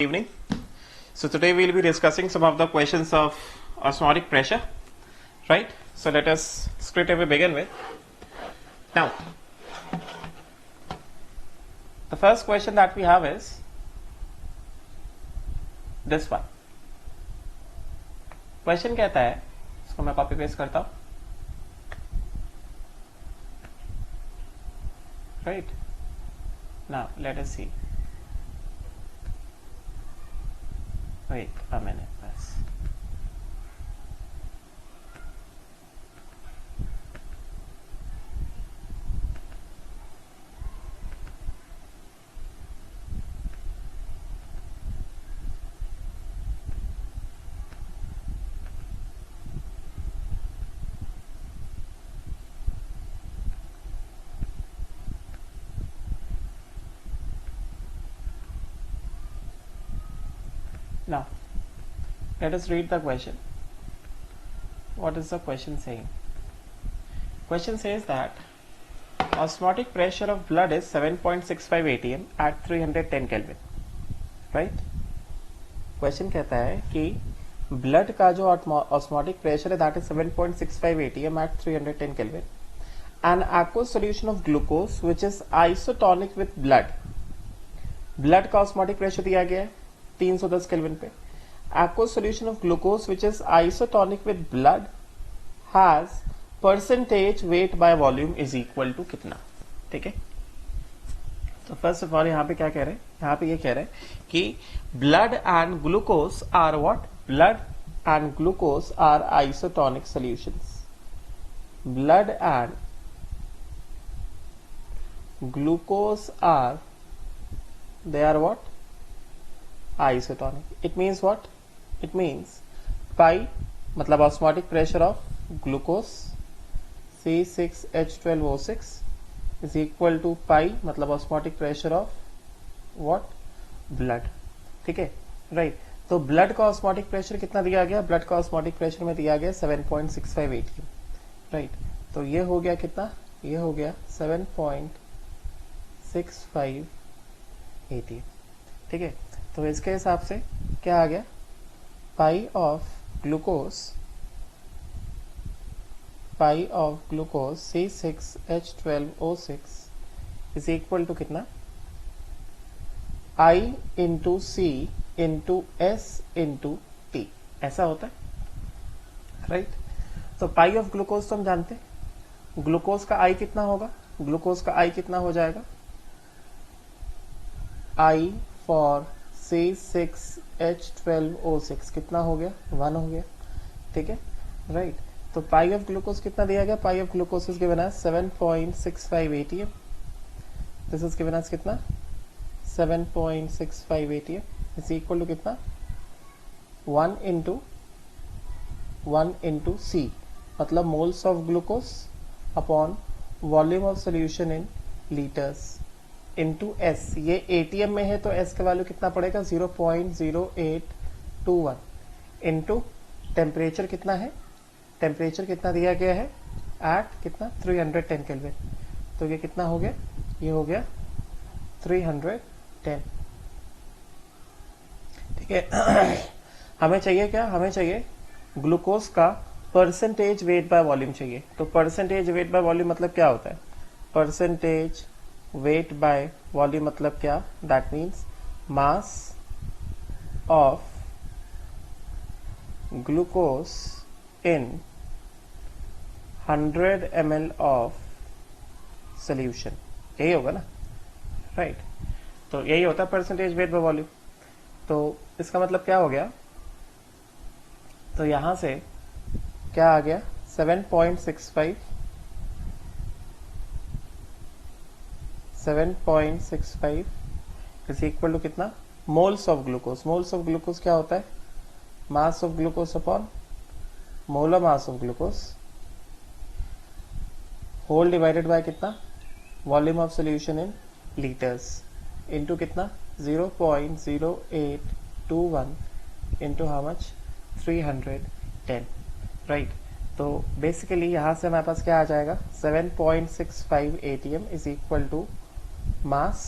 Evening. So today we'll be discussing some of the questions of osmotic pressure, right? So let us straight away begin with. Now, the first question that we have is this one. Question कहता है, इसको मैं copy paste करता हूं, right? Now let us see. Wait a minute, bas. Now, let us read the question. What is the question saying? Question says that osmotic pressure of blood is 7.65 atm at 310 Kelvin. Right? Question कहता है कि blood का जो osmotic pressure है that is 7.65 atm at 310 Kelvin. An aqueous solution of glucose which is isotonic with blood. Blood का osmotic pressure दिया गया है 310 केल्विन पे. Aqueous solution of glucose which is isotonic with blood has percentage weight by volume is equal to कितना. ठीक है, तो first of all यहाँ पे क्या कह रहे हैं, यहाँ पे ये कह रहे हैं कि blood and glucose are what? Blood and glucose are isotonic solutions. Blood and glucose are, they are what? Isotonic. It means what? It means pi मतलब osmotic pressure of glucose C6H12O6 is equal to pi मतलब osmotic pressure of what? Blood. ठीक है, right. तो blood का osmotic pressure कितना दिया गया? Blood का osmotic pressure में दिया गया 7.65 atm. राइट, तो ये हो गया कितना? ये हो गया 7.65 atm. ठीक है, तो इसके हिसाब से क्या आ गया? Pi of glucose C6H12O6 is equal to कितना? I into C into S into T. ऐसा होता है, राइट? तो पाई ऑफ ग्लूकोज तो हम जानते हैं, ग्लूकोज का I कितना होगा? ग्लूकोज का I कितना हो जाएगा? I फॉर C6H12O6 कितना हो गया? 1 हो गया. ठीक है, राइट. तो पाई ऑफ ग्लूकोज कितना दिया गया? Pi of glucose is given as 7.65 atm. This is given as कितना? 7.65 atm इज इक्वल टू कितना? 1 इंटू C मतलब moles of glucose upon volume of solution in litres into S. ये ATM में है तो S का वैल्यू कितना पड़ेगा? 0.0821 इंटू टेम्परेचर कितना है? टेम्परेचर कितना दिया गया है? एट कितना? 310 केल्विन. तो ये कितना हो गया? ये हो गया 310. ठीक है. हमें चाहिए क्या? हमें चाहिए ग्लूकोज का परसेंटेज वेट बाय वॉल्यूम चाहिए. तो परसेंटेज वेट बाय वॉल्यूम मतलब क्या होता है? परसेंटेज weight by volume मतलब क्या? that means mass of glucose in 100 ml of solution. यही होगा ना, राइट? तो यही होता है परसेंटेज वेट बाय वॉल्यूम. तो इसका मतलब क्या हो गया? तो यहां से क्या आ गया? 7.65 इज इक्वल टू कितना? Moles of glucose. Moles of glucose क्या होता है? Mass of glucose upon molar mass of glucose whole divided by कितना? Volume of solution in litres into कितना? 0.0821 इंटू हाउ मच? 310. राइट. तो बेसिकली यहां से हमारे पास क्या आ जाएगा? 7.65 atm is equal to mass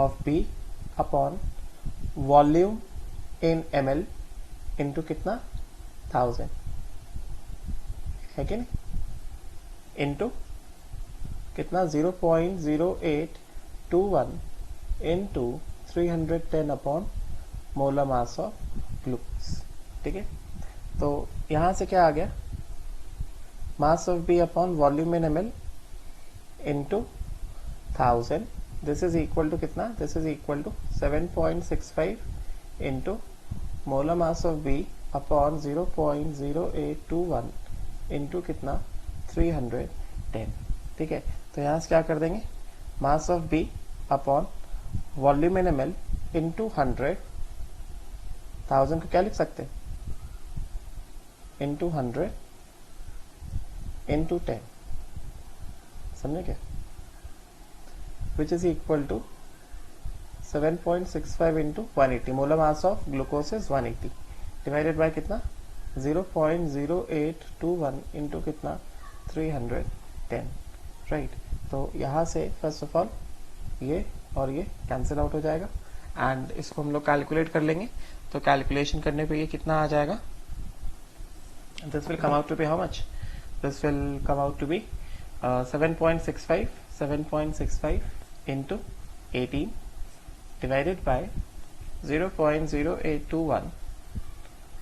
of B upon volume in ml into कितना 1000 है कि नहीं, इंटू कितना 0.0821 into 310 upon molar mass of glucose. ठीक है, तो यहां से क्या आ गया, mass of B upon volume in ml into 1000, this is equal to कितना, this is equal to 7.65 into molar mass of B upon 0.0821 into कितना 310। ठीक है, तो यहां से क्या कर देंगे, mass of B upon volume in ml into 100,000 को क्या लिख सकते हैं, इंटू 100 इंटू 10, समझे क्या, which is equal to 7.65 into 180, molar mass of glucose is 180 divided by कितना 0.0821 इंटू कितना 310, राइट। तो यहाँ से फर्स्ट ऑफ ऑल ये और ये कैंसिल आउट हो जाएगा एंड इसको हम लोग कैलकुलेट कर लेंगे। तो कैलकुलेशन करने पे ये कितना आ जाएगा, this will come out to be how much, this will come out to be 7.65 into 18 divided by 0.0821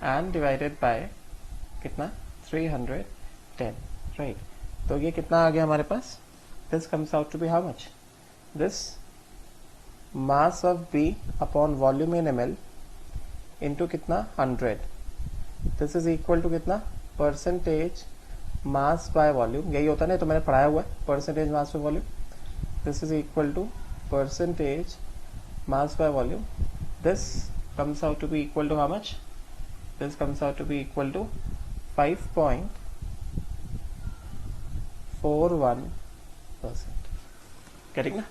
and divided by कितना 310, राइट। तो ये कितना आ गया हमारे पास, this comes out to be how much, this mass of B upon volume in ml into कितना 100, this is equal to कितना परसेंटेज मास बाय वॉल्यूम, यही होता है ना, तो मैंने पढ़ाया हुआ है percentage mass by volume, this is equal to percentage mass by volume, this comes out to be equal to how much, this comes out to be equal to 5.41%, correct ना।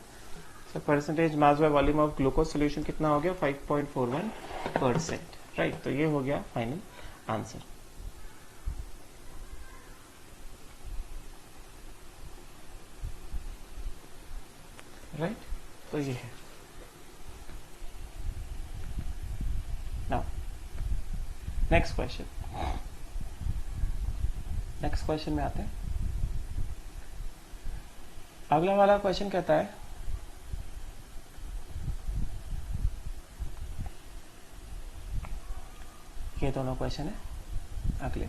so percentage mass by volume of glucose solution कितना हो गया 5.41%, right. तो ये हो गया final answer, right. तो ये है। Now, next question में आते हैं। अगला वाला क्वेश्चन कहता है ये दोनों क्वेश्चन है अगले,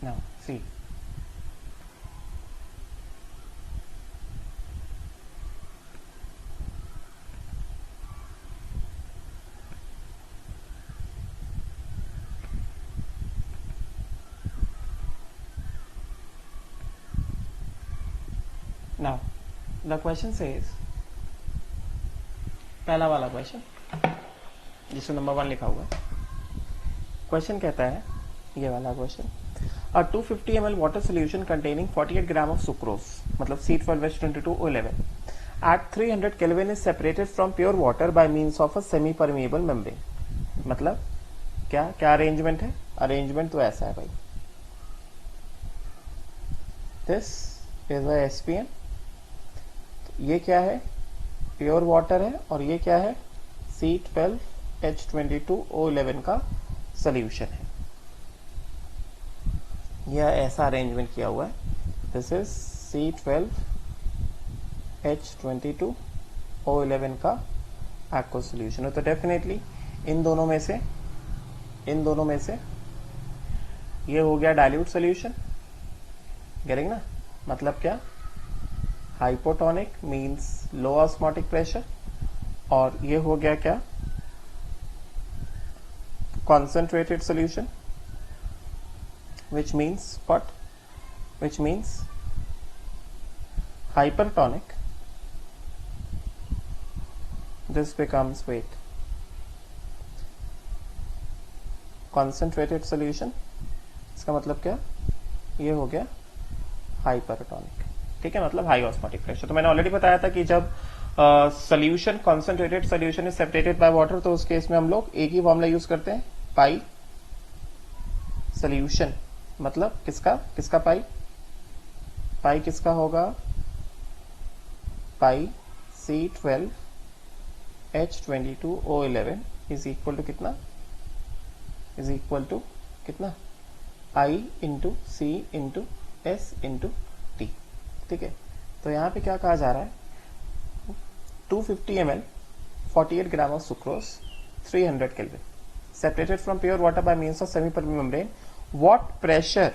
now see, now the question says, पहला वाला क्वेश्चन जिसमें नंबर 1 लिखा हुआ है, क्वेश्चन कहता है ये वाला question, a 250 ml water solution containing 48 gram of sucrose, मतलब C12H22O11 at 300 Kelvin is separated from pure water by means of a semi permeable membrane। मतलब क्या क्या अरेंजमेंट है, अरेंजमेंट तो ऐसा है भाई, दिस इज अ SPN, ये क्या है प्योर वाटर है और ये क्या है C12H22O11 का सोल्यूशन है, यह ऐसा अरेंजमेंट किया हुआ है, दिस इज C12H22O11 का एक्वा सोल्यूशन है। तो डेफिनेटली इन दोनों में से ये हो गया डाइल्यूट सोल्यूशन, गेटिंग ना, मतलब क्या हाइपोटोनिक मींस लो ऑस्मोटिक प्रेशर, और ये हो गया क्या concentrated solution, which means what, which means hypertonic, this becomes weight concentrated solution, इसका मतलब क्या, ये हो गया हाइपरटोनिक, ठीक है, मतलब हाई ऑस्मोटिक प्रेशर। तो मैंने ऑलरेडी बताया था कि जब solution concentrated solution is separated by water, तो उस केस में हम लोग एक ही फॉर्मूला यूज करते हैं, पाई सोल्यूशन, मतलब किसका पाई, पाई किसका होगा, pi C12H22O11 is equal to कितना, इज इक्वल टू कितना, I into C into S into T. ठीक है, तो यहाँ पे क्या कहा जा रहा है, 250 ml 48 gram of sucrose 300 kelvin separated from pure water by means of semi-permeable membrane. What pressure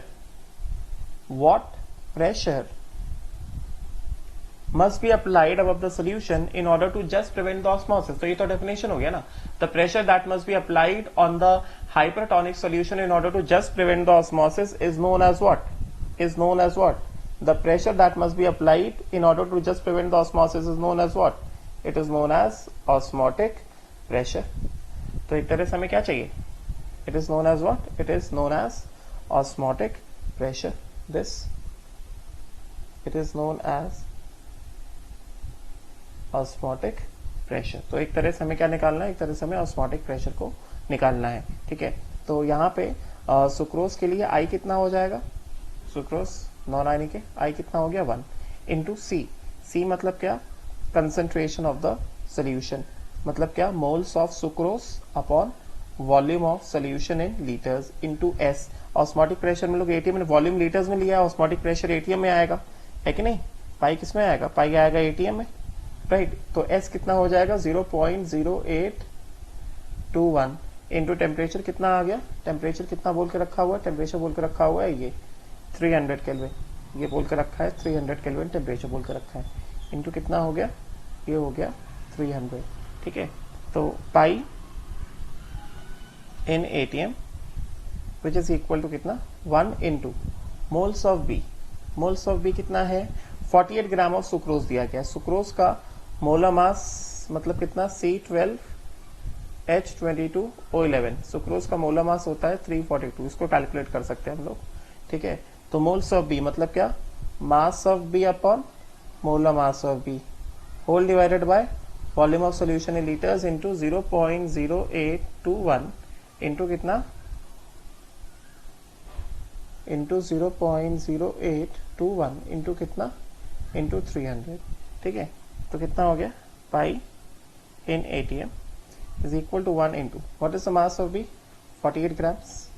must be applied above the solution in order to just prevent the osmosis? तो ये तो definition हो गया ना. The pressure that must be applied on the hypertonic solution in order to just prevent the osmosis is known as what? Is known as what? The pressure that must be applied in order to just prevent the osmosis is known as what? It is known as osmotic pressure. तो एक तरह से हमें क्या चाहिए, it is known as what? It is known as osmotic pressure. This it is known as osmotic pressure. तो एक तरह से हमें क्या निकालना है, एक तरह से हमें osmotic pressure को निकालना है. ठीक है, तो यहाँ पे सुक्रोज के लिए I कितना हो जाएगा, सुक्रोज नॉन आयनिक है, I कितना हो गया 1 इंटू सी. सी मतलब क्या, कंसेंट्रेशन ऑफ द सोल्यूशन, मतलब क्या, moles of sucrose upon volume of solution in litres into S. Osmotic pressure में लोग एटीएम में वॉल्यूम लीटर्स में लिया है, ऑस्मोटिक प्रेशर एटीएम में आएगा, है कि नहीं. पाई किस में आएगा, पाई आएगा एटीएम में, राइट. तो एस कितना हो जाएगा 0.0821 इंटू टेम्परेचर कितना आ गया, टेम्परेचर कितना बोल के रखा हुआ है, टेम्परेचर बोल के रखा हुआ है ये 300 केल्विन, ये बोल के रखा है 300 केल्विन टेम्परेचर बोल के रखा है, इंटू कितना हो गया, ये हो गया 300. ठीक है, तो pi in ATM which is equal to कितना 1 into moles of B. Moles of B कितना है, 48 ग्राम ऑफ सुक्रोज दिया गया. सुक्रोज का मोलर मास मतलब कितना, C12H22O11. सुक्रोज का मोलर मास होता है 342, इसको कैलकुलेट कर सकते हैं हम लोग. ठीक है, तो मोल्स ऑफ बी मतलब क्या, mass of B upon molar mass of B whole divided by volume of solution in litres into 0.0821 into कितना, इंटू 0.0821 इंटू कितना, इंटू 300. ठीक है, तो कितना हो गया, pi in ATM is equal to 1 into what is the mass of B 48 grams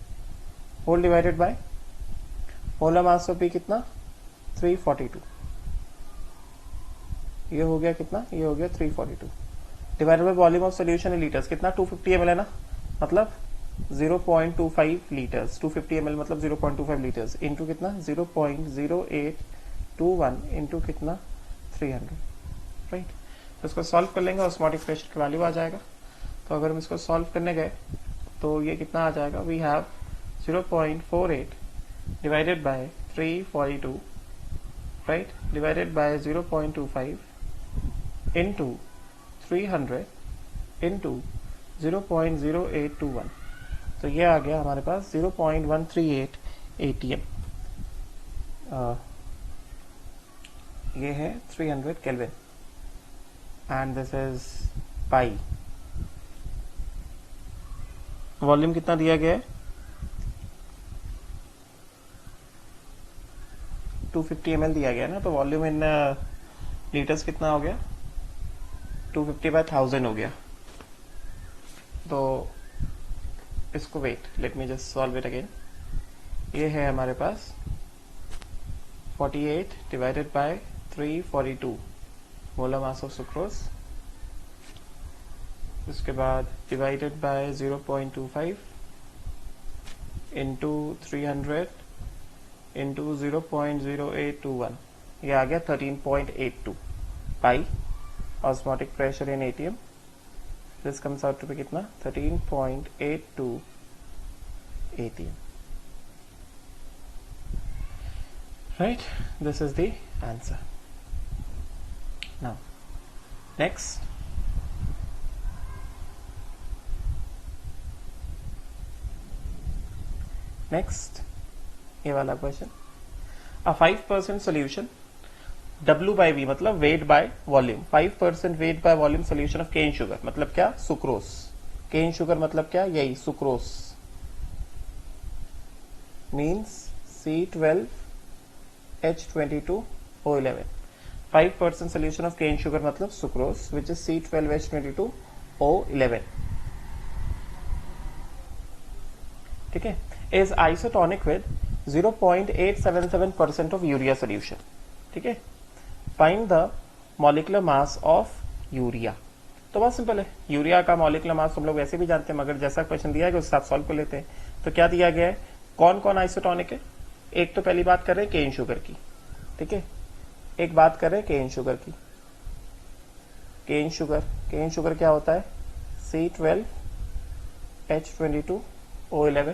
whole divided by molar mass of B कितना 342. ये हो गया कितना, ये हो गया 342 divided by volume of solution in litres कितना 250 ml है ना, मतलब 0.25 लीटर्स. 250 ml मतलब 0.25 लीटर्स इंटू कितना 0.0821 इंटू कितना 300. राइट, तो इसको सॉल्व कर लेंगे, ऑस्मोटिक प्रेशर की वैल्यू आ जाएगा. तो अगर हम इसको सॉल्व करने गए तो ये कितना आ जाएगा, we have 0.48 divided by 342, right, divided by 0.25 into 300 into 0.0821. तो ये आ गया हमारे पास 0.138 ATM. ये है 300 kelvin and this is pi. Volume कितना दिया गया है, 250 ml दिया गया है ना, तो वॉल्यूम इन लीटर्स कितना हो गया, 250/1000 हो गया. तो इसको wait, let me just solve it again. ये है हमारे पास 48 divided by 342 molar mass of sucrose, उसके बाद डिवाइडेड बाय 0.25 इंटू 300 इंटू 0.0821, ये आ गया 13.82 pi osmotic pressure in ATM. This comes out to be कितना 13.82 ATM. Right, this is the answer. Now next, ये वाला question. A 5% solution W by V मतलब weight by volume, 5% weight by volume solution of cane sugar मतलब क्या, sucrose. Cane sugar मतलब क्या, यही sucrose. means C12H22O11. 5% solution of cane sugar मतलब sucrose which is C12H22O11. ठीक है, is isotonic with 0.877% of urea solution. ठीक है, find the molecular mass of urea. तो बहुत सिंपल है, यूरिया का मॉलिक्यूलर मास हम लोग वैसे भी जानते हैं, मगर जैसा क्वेश्चन दिया है उस हिसाब सॉल्व कर लेते हैं. तो क्या दिया गया है, कौन कौन आइसोटोनिक है. एक तो पहली बात कर रहे हैं केन शुगर की. ठीक है, एक बात कर रहे हैं केन शुगर की. केन शुगर क्या होता है, C12H22O11,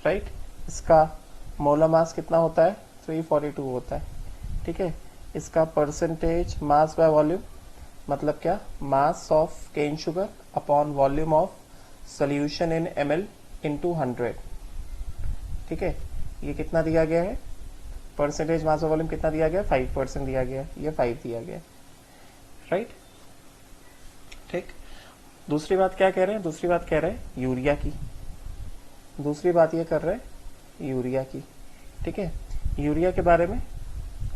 राइट. इसका मोलर मास कितना होता है, 342 होता है. ठीक है, इसका परसेंटेज मास बाय वॉल्यूम मतलब क्या, mass of cane sugar upon volume of solution in ml into 100. ठीक है, ये कितना दिया गया है, परसेंटेज मास ऑफ वॉल्यूम कितना दिया गया, 5% दिया गया, ये 5 दिया गया, राइट. ठीक, दूसरी बात क्या कह रहे हैं, दूसरी बात कह रहे हैं यूरिया की. दूसरी बात ये कर रहे हैं यूरिया की. ठीक है, यूरिया के बारे में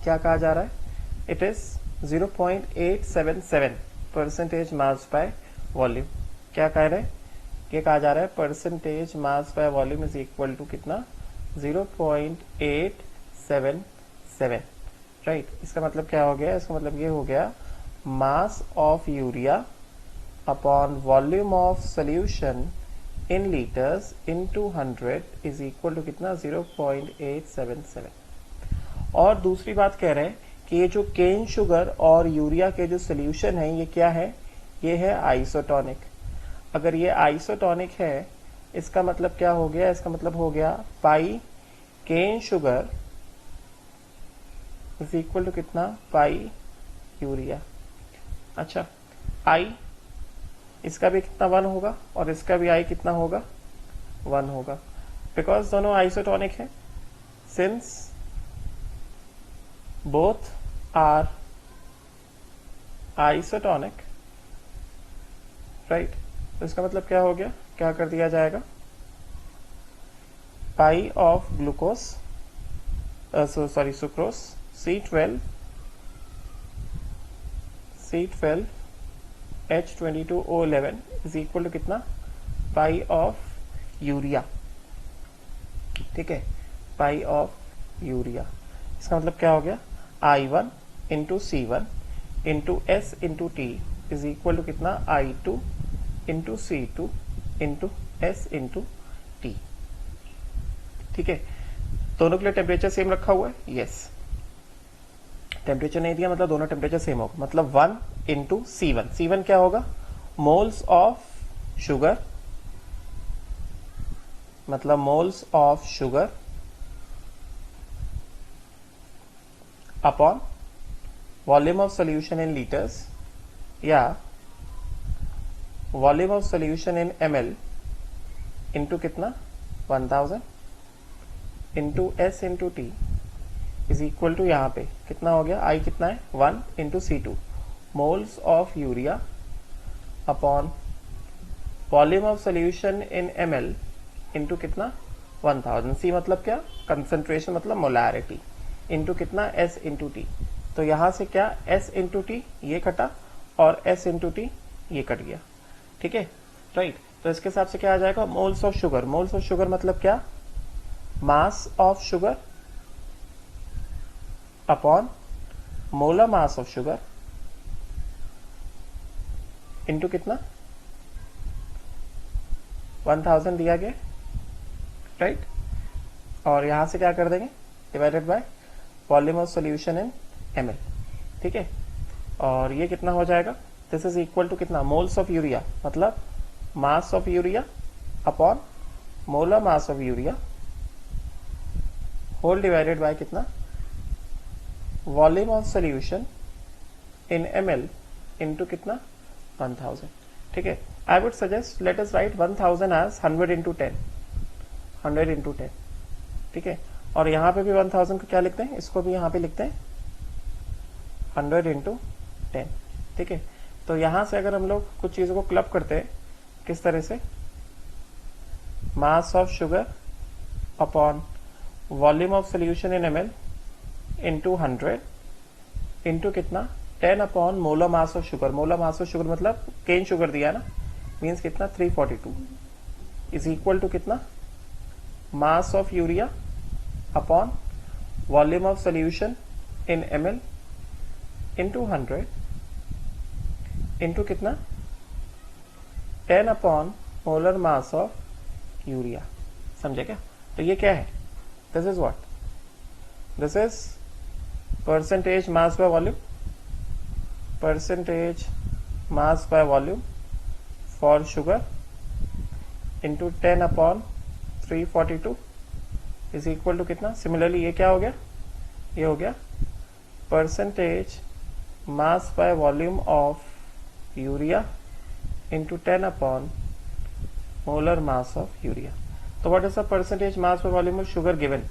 क्या कहा जा रहा है, it is 0.877 percentage mass by volume. क्या कह रहे हैं, ये कहा जा रहा है percentage mass by volume is equal to कितना, 0.877, राइट. इसका मतलब क्या हो गया, इसका मतलब ये हो गया mass of urea upon volume of solution in litres into 100 is equal to कितना, 0.877. और दूसरी बात कह रहे हैं कि ये जो केन शुगर और यूरिया के जो सोल्यूशन है ये क्या है, ये है आइसोटोनिक. अगर ये आइसोटोनिक है इसका मतलब क्या हो गया, इसका मतलब हो गया pi cane sugar is equal to कितना, पाई यूरिया. अच्छा, आई इसका भी कितना 1 होगा और इसका भी आई कितना होगा, 1 होगा, बिकॉज दोनों आइसोटोनिक है. Since both are isotonic, right. तो इसका मतलब क्या हो गया, क्या कर दिया जाएगा, pi of glucose sucrose C12H22O11 is equal to कितना, पाई ऑफ यूरिया. ठीक है, पाई ऑफ यूरिया. इसका मतलब क्या हो गया, I1 into C1 into S into T is equal to कितना, I2 into C2 into S into T. ठीक है, दोनों के लिए टेम्परेचर सेम रखा हुआ है, यस. टेम्परेचर नहीं दिया मतलब दोनों टेम्परेचर सेम होगा, मतलब 1 इंटू C1. C1 क्या होगा, मोल्स ऑफ शुगर, मतलब moles of sugar upon volume of solution in litres या volume of solution in ml into कितना, 1000 into S into T is equal to, यहाँ पे कितना हो गया, I कितना है, 1 into C2 moles of urea upon volume of solution in ml into कितना, 1000. C मतलब क्या, कंसंट्रेशन मतलब मोलैरिटी, इंटू कितना, S इंटू T. तो यहां से क्या, S इंटू T ये कटा और S इंटू T ये कट गया. ठीक है, राइट. तो इसके हिसाब से क्या आ जाएगा, moles of sugar. Moles of sugar मतलब क्या, mass of sugar upon molar mass of sugar into कितना, 1000 दिया गया, राइट. और यहां से क्या कर देंगे, divided by volume of solution in ml. ठीक है, और ये कितना हो जाएगा, दिस इज इक्वल टू कितना, मोल्स ऑफ यूरिया मतलब mass of urea upon molar mass of urea whole divided by कितना, volume of solution in ml into कितना, 1000. ठीक है, I would suggest let us write 1000 as 100 into 10, 100 into 10. ठीक है, और यहां पे भी 1000 को क्या लिखते हैं, इसको भी यहां पे लिखते हैं 100 इंटू 10. ठीक है, तो यहां से अगर हम लोग कुछ चीजों को क्लब करते हैं, किस तरह से, mass of sugar upon volume of solution in ml into 100 into कितना 10 upon molar mass of sugar. Molar mass of sugar मतलब केन शुगर दिया ना, मीन्स कितना 342 इज इक्वल टू कितना mass of urea upon volume of solution in ml into 100 into कितना 10 upon molar mass of urea. समझे क्या? तो ये क्या है? This is what? This is percentage mass by volume, percentage mass by volume for sugar into 10 upon 342 is equal to कितना. Similarly ये क्या हो गया? ये हो गया percentage mass by volume of urea into 10 upon molar mass of urea. तो what is the percentage mass by volume of sugar given?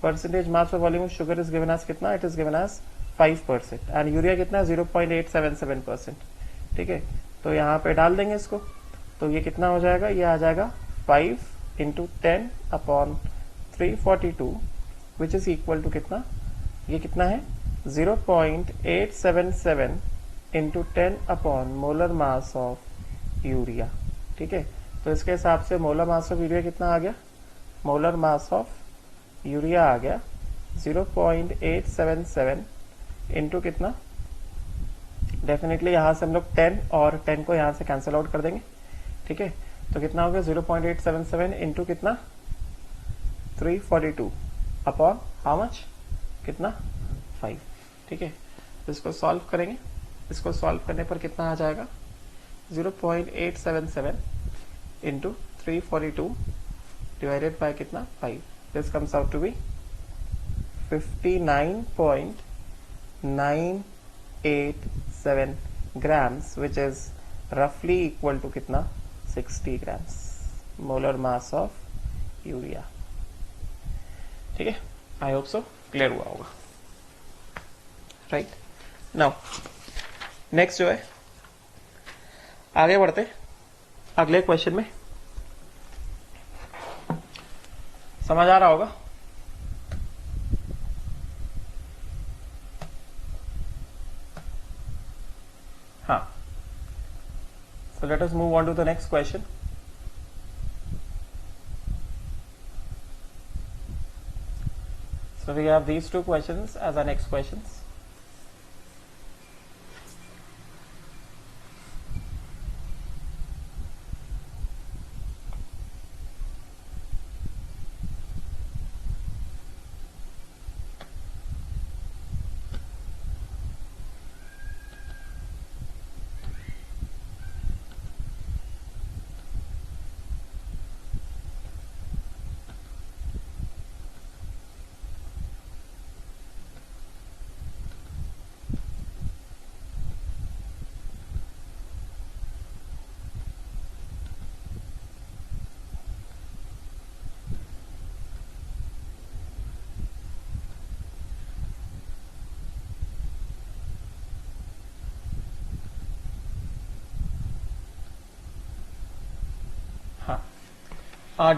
Percentage mass by volume of sugar is given as कितना? It is given as 5% and urea कितना 0.877%. ठीक है, तो यहाँ पे डाल देंगे इसको. तो ये कितना हो जाएगा? ये आ जाएगा 5 into 10 upon 342 which is equal to कितना? ये कितना है 0.877 into 10 upon molar mass of urea. ठीक है, तो इसके हिसाब से मोलर मास ऑफ यूरिया कितना आ गया? मोलर मास ऑफ यूरिया आ गया 0.877 इंटू कितना, डेफिनेटली यहां से हम लोग 10 और 10 को यहां से कैंसिल आउट कर देंगे. ठीक है, तो कितना हो गया 0.877 इंटू कितना 342 अपॉन हाउ मच? कितना 5. ठीक है, तो इसको सॉल्व करेंगे. इसको सॉल्व करने पर कितना आ जाएगा 0.877 इंटू 342 डिवाइडेड बाय कितना 5. This comes out to be 59.987 grams which is roughly equal to कितना 60 grams molar mass of urea. ठीक है, आई होप सो क्लियर हुआ होगा. राइट, नाउ नेक्स्ट जो है आगे बढ़ते अगले क्वेश्चन में. समझ आ रहा होगा? हाँ, so let us move on to the next question. So we have these two questions as our next questions.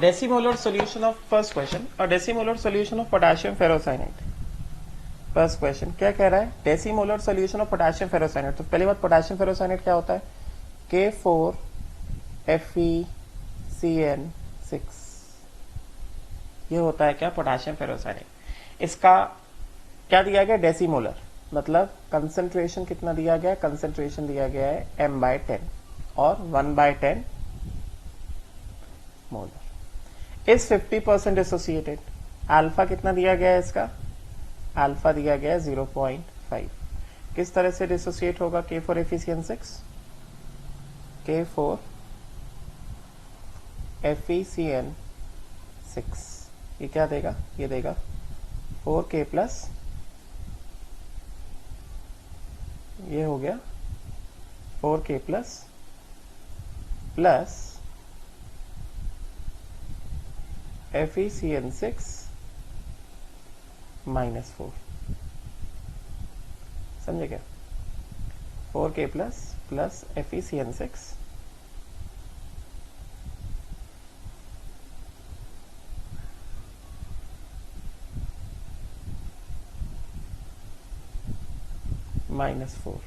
Decimolar solution of first question, a decimolar solution of potassium ferrocyanide. First question क्या कह रहा है? डेसीमोलर solution of potassium फेरोसाइनेट. तो पहली बात potassium फेरोसाइनेट क्या होता है? K4FeCN6. ये होता है क्या? पोटेशियम फेरोसाइनेट. इसका क्या दिया गया? डेसीमोलर, मतलब कंसेंट्रेशन कितना दिया गया? कंसेंट्रेशन दिया गया है m/10 और 1/10 मोलर. Is 50% associated. अल्फा कितना दिया गया है? इसका अल्फा दिया गया है 0.5. किस तरह से डिसोसिएट होगा K4FeCN6? K4FeCN6 ये क्या देगा? ये देगा 4K प्लस, ये हो गया 4K प्लस प्लस FeCN6 -4. समझे क्या? 4K plus plus FeCN6 -4. -4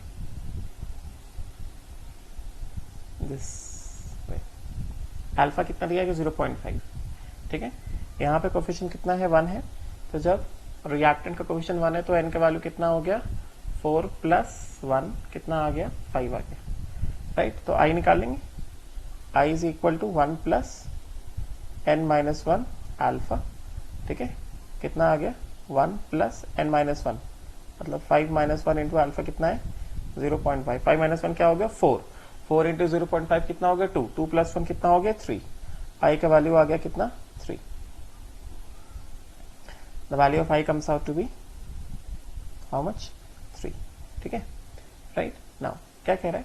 this way. Alpha कितना दिया है 0.5, ठीक है। यहाँ पे कोफिशिएंट कितना है 1 है, तो जब रिएक्टेंट का कोफिशिएंट 1 है तो n का वैल्यू कितना हो गया 4 + 1 कितना आ गया 5 आ गया, राइट। तो i निकाल लेंगे, i is equal to 1 + n-1 alpha, ठीक है। कितना आ गया 1 + n-1 मतलब 5 - 1 इंटू अल्फा कितना है 0.5, 5 - 1 क्या हो गया 4, 4 इंटू 0.5 कितना हो गया 2, 2 + 1 कितना हो गया 3, i का वैल्यू आ गया कितना 3। The value of i comes out to be how much 3, ठीक है, राइट। नाउ क्या कह रहा है,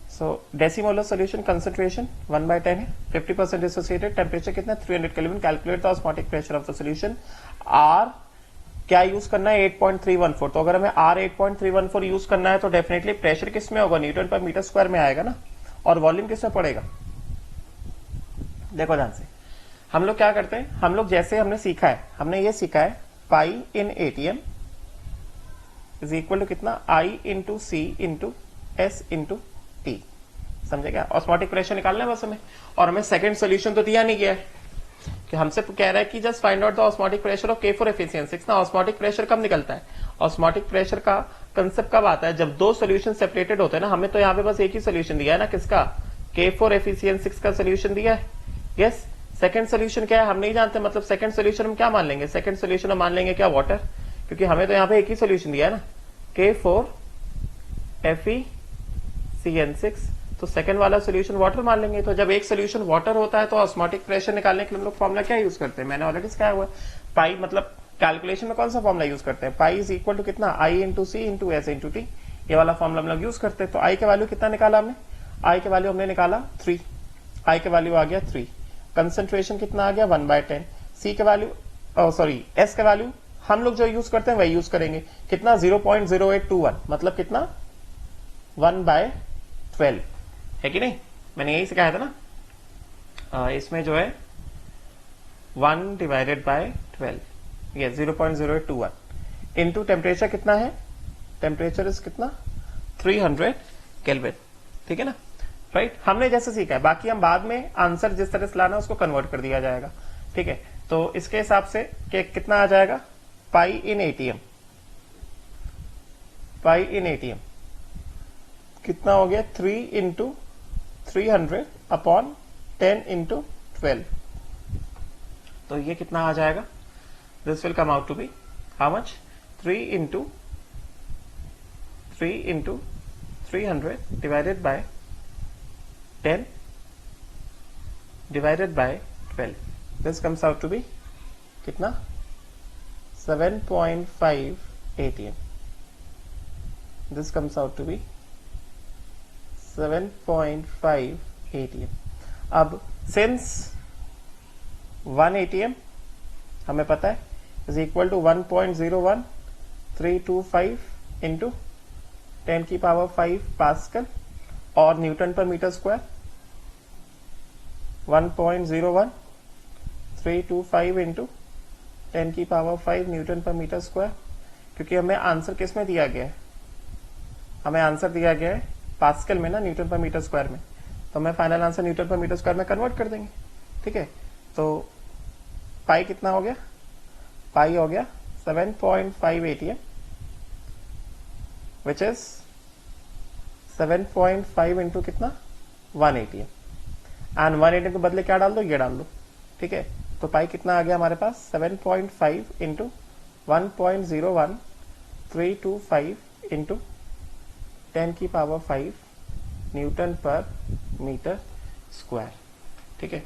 सो डेसिमोलर सोल्यूशन कंसंट्रेशन 1/10 है, 50% डिसोसिएटेड, टेम्परेचर कितना 300 kelvin, calculate the osmotic pressure of the solution. R क्या यूज करना है 8.314, तो अगर हमें आर 8.314 यूज करना है तो डेफिनेटली प्रेशर किस में होगा न्यूटन पर मीटर स्क्वायर में आएगा ना, और वॉल्यूम किस में पड़ेगा। देखो ध्यान से हम लोग क्या करते हैं, हम लोग जैसे हमने सीखा है, हमने ये सीखा है पाई in ATM is equal to कितना आई into C into S into T, समझे क्या। ऑस्मोटिक प्रेशर निकालना है बस हमें, और हमें सेकंड सोल्यूशन तो दिया नहीं गया है कि हमसे कह रहा है कि just find out the osmotic pressure of K4 efficiency ना। ऑस्मोटिक प्रेशर कब निकलता है, ऑस्मोटिक प्रेशर का कंसेप्ट कब आता है जब दो सोल्यूशन सेपरेटेड होते हैं ना। हमें तो यहाँ पे बस एक ही सोल्यूशन दिया है ना, किसका K4 एफिशिएंसी का सोल्यूशन दिया है, यस। सेकंड सोल्यूशन क्या है हम नहीं जानते, मतलब सेकंड सोल्यूशन हम क्या मान लेंगे, सेकंड सोल्यूशन हम मान लेंगे क्या वाटर, क्योंकि हमें तो यहाँ पे एक ही सोल्यूशन दिया है ना K4 FeCN6, तो सेकंड वाला सोल्यूशन वाटर मान लेंगे। तो जब एक सोल्यूशन वाटर होता है तो ऑस्मोटिक प्रेशर निकालने के लिए हम लोग फॉर्मुला क्या यूज करते हैं, मैंने ऑलरेडी सिखाया हुआ है पाई, मतलब कैलकुलेशन में कौन सा फॉर्मुला यूज करते हैं, पाई इज इक्वल टू कितना आई into C into S into T, ये वाला फॉर्मुला हम लोग यूज करते हैं। तो आई का वैल्यू कितना निकाला हमने, आई के वैल्यू हमने निकाला 3, आई के वैल्यू आ गया 3, कंसंट्रेशन कितना आ गया 1/10, सी का वैल्यू सॉरी एस का वैल्यू हम लोग जो यूज करते हैं वही यूज करेंगे, कितना 0.0821 मतलब कितना 1/12 है कि नहीं, मैंने यही सिखाया था ना। इसमें जो है 1/12 ये 0.0821 इंटू टेम्परेचर कितना है, टेम्परेचर इज कितना 300 केल्विन, ठीक है ना, राइट। हमने जैसे सीखा है, बाकी हम बाद में आंसर जिस तरह से लाना उसको कन्वर्ट कर दिया जाएगा, ठीक है। तो इसके हिसाब से कितना आ जाएगा पाई in ATM, pi in ATM कितना हो गया 3 इंटू 300 अपॉन 10 इंटू 12, तो ये कितना आ जाएगा, this will come out to be how much 3 into 300 divided by 10 divided by 12, this comes out to be कितना 7.5 ATM, this comes out to be 7.5 ATM। अब सिंस 1 ATM हमें पता है is equal to 1.01325 into 10⁵ pascal और newton per metre square 1.01325 into 10⁵ newton per metre square, क्योंकि हमें answer किस में दिया गया है, हमें आंसर दिया गया है पास्कल में ना, न्यूटन पर मीटर स्क्वायर में, तो हमें final answer Newton per metre square में कन्वर्ट कर देंगे, ठीक है। तो पाई कितना हो गया, पाई हो गया 7.5 ATM विच इज 7.5 इंटू कितना 1 ATM, एंड 1 ATM के बदले क्या डाल दो, ये डाल दो, ठीक है। तो पाई कितना आ गया हमारे पास 7.5 into 1.01325 into 10⁵ newton per metre square, ठीक है।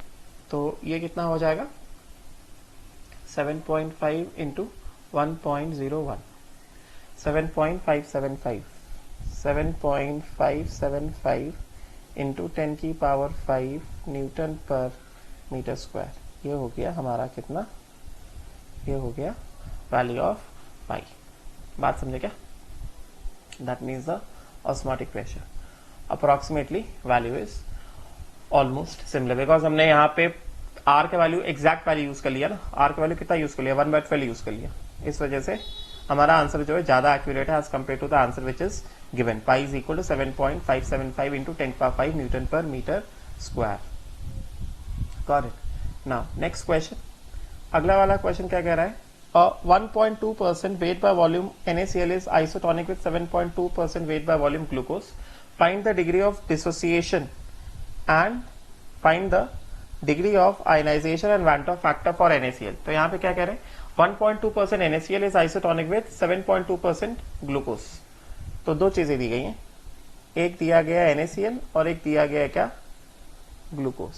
तो ये कितना हो जाएगा 7.5 into 1.01 7.575 into 10⁵ newton per metre square, ये हो गया हमारा कितना, ये हो गया वैल्यू ऑफ पाई। बात समझे क्या, that means the osmotic pressure approximately value is almost similar, because हमने यहाँ पे आर का वैल्यू एग्जैक्ट वैल्यू यूज कर लिया ना, आर का वैल्यू कितना यूज कर लिया 1/12 यूज कर लिया, इस वजह से हमारा आंसर जो है ज्यादा एक्यूरेट है as compare to the answer which is given. Pi is equal to 7.575 into 10⁵ newton per metre square. Got it. Now next question. अगला वाला क्वेश्चन क्या कह रहा है? 1.2% weight by volume NaCl is isotonic with 7.2% weight by volume glucose. Find the degree of dissociation and find the degree of ionization and Van't Hoff factor for NaCl. तो यहाँ पे क्या कह रहे हैं? 1.2% NaCl is isotonic with 7.2% glucose. तो दो चीजें दी गई हैं, एक दिया गया NaCl और एक दिया गया क्या? ग्लूकोज.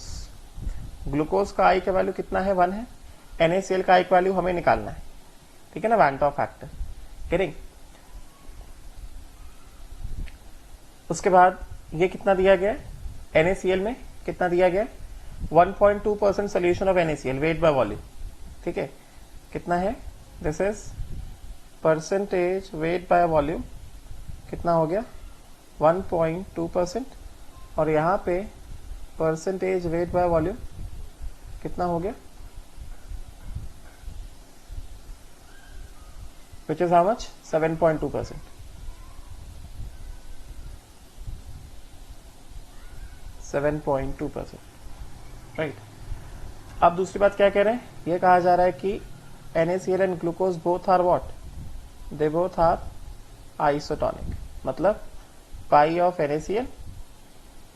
ग्लूकोज का आई का वैल्यू कितना है? 1 है. NaCl का आई वैल्यू हमें निकालना है, ठीक है ना, वैंट ऑफ फैक्टर. करेंगे. उसके बाद ये कितना दिया गया है? NaCl में कितना दिया गया है? 1.2% solution of NaCl wait by volume. ठीक है, कितना है? This is percentage wait by volume. कितना हो गया? 1.2%. और यहां पे परसेंटेज वेट बाय वॉल्यूम कितना हो गया? which is how much? 7.2%. 7.2%. Right. अब दूसरी बात क्या कह रहे हैं? ये कहा जा रहा है कि NaCl and glucose both are what? They both are isotonic. मतलब pi of NaCl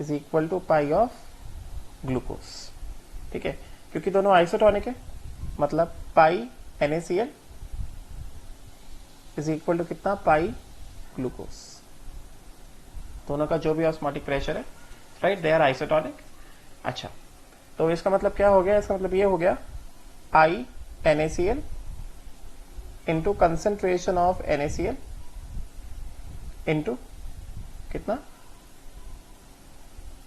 is equal to pi of glucose. ठीक है, क्योंकि दोनों आइसोटोनिक है, मतलब pi NaCl is equal to कितना? Pi glucose. दोनों का जो भी ऑस्मोटिक प्रेशर है, राइट, दे आर आइसोटोनिक. अच्छा, तो इसका मतलब क्या हो गया? इसका मतलब ये हो गया I NaCl into concentration of NaCl into कितना?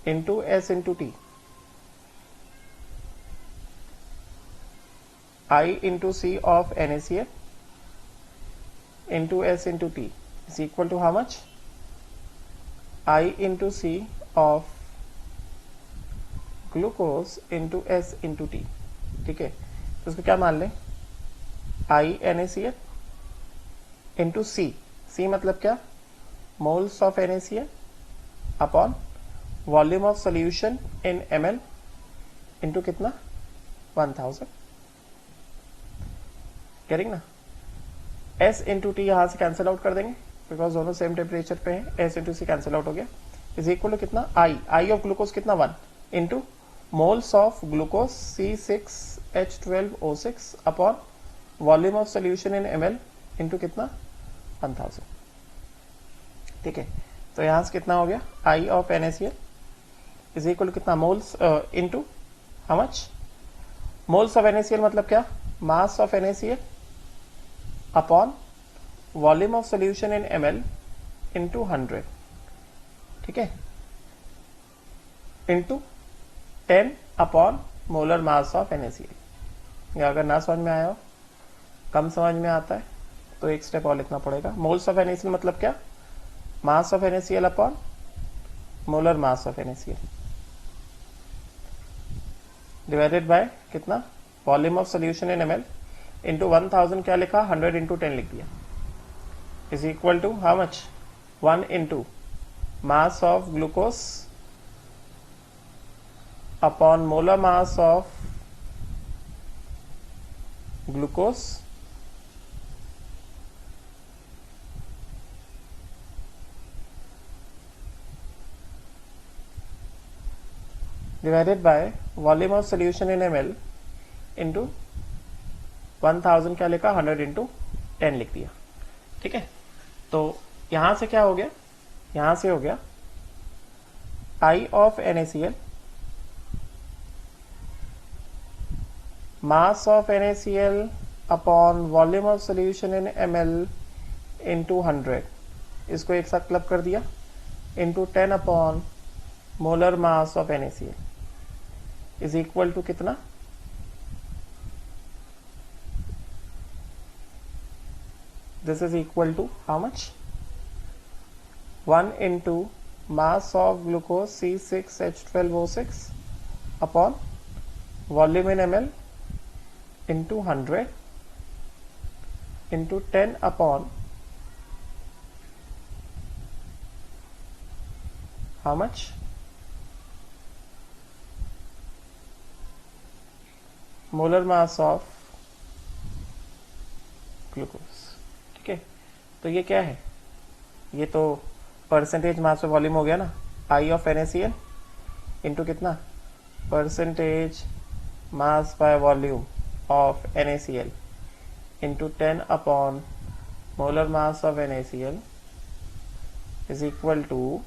Into S into T. I into C of NaCl into S into T is equal to how much? I into C of glucose into S into T. ठीक है, तो इसको क्या मान लें? I NaCl into C. C मतलब क्या? moles of NaCl upon volume of solution in ml into कितना? 1000. करेंगे ना? S इंटू टी यहां से कैंसिल आउट कर देंगे बिकॉज दोनों सेम टेम्परेचर पे हैं. S इंटू सी कैंसिल आउट हो गया. इज इक्वल टू कितना? आई ऑफ ग्लूकोज कितना? 1 into moles of glucose C6H12O6 upon volume of solution in ml into कितना? 1000. ठीक है, तो यहां से कितना हो गया? आई of NaCl is equal to कितना? Moles into how much? Moles of NaCl मतलब क्या? Mass of NaCl upon volume of solution in ml into 100. ठीक है, into 10 upon molar mass of NaCl. अगर ना समझ में आया हो, कम समझ में आता है, तो एक स्टेप और लिखना पड़ेगा. मोल्स ऑफ NaCl मतलब क्या? Mass of NaCl upon molar mass of NaCl divided by कितना? Volume of solution in ml into 1000. क्या लिखा? 100 इंटू 10 लिख दिया. Is equal to how much? 1 into mass of glucose upon molar mass of glucose divided by volume of solution in ml into 1000. क्या लिखा? 100 into 10 लिख दिया. ठीक है, तो यहां से क्या हो गया? यहां से हो गया आई of NaCl mass of NaCl upon volume of solution in ml into 100. इसको एक साथ क्लब कर दिया into 10 upon molar mass of NaCl is equal to कितना? This is equal to how much? 1 into mass of glucose C6H12O6 upon volume in ml into 100 into 10 upon how much? Molar mass of glucose. ठीक है, तो ये क्या है? ये तो percentage मास पे वॉल्यूम हो गया ना, आई ऑफ NaCl इंटू कितना? Percentage mass by volume of NaCl into 10 upon molar mass of NaCl is equal to